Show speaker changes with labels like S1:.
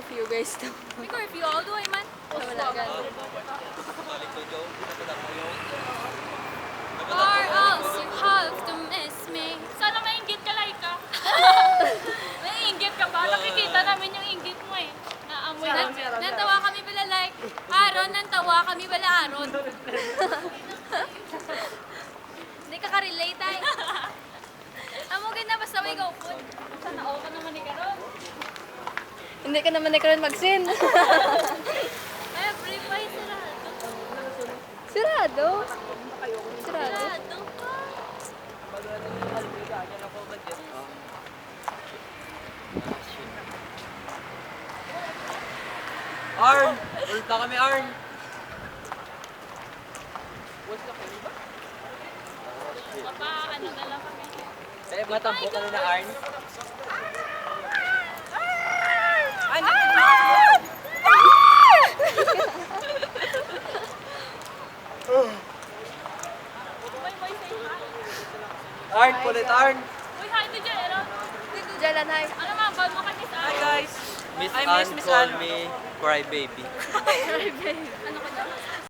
S1: curfew guys.
S2: May curfew ako doon man.
S1: Wala ganun.
S2: Or else you have to miss me. Sana mainggit ka, Laika. Mainggit ka ba? Nakikita namin yung inggit mo eh. Naamoy na. Nantawa kami pala like, Aaron, nantawa kami pala Aaron. Hindi ka ka-relate ay. Amugin na basta may gaupon. Sana ako ka naman ni Karon.
S1: Hindi ka naman nagkaroon mag-sin.
S2: Every boy sarado.
S1: Sirado? Sirado?
S2: Sarado pa.
S3: Arn! Ulit na kami, Arn!
S2: Papa, ano na lang kami.
S3: Eh, matampo ka na, Arn.
S2: Boy, boy, say hi.
S3: Arn, kulit, Arn!
S2: Uy, hi to Jero.
S1: Jalan, hi.
S2: Ano mga bag mo kay Miss Anne?
S3: Miss
S4: I
S3: Ann
S4: miss Miss
S3: call
S4: Ann.
S3: me crybaby.
S2: Ano ka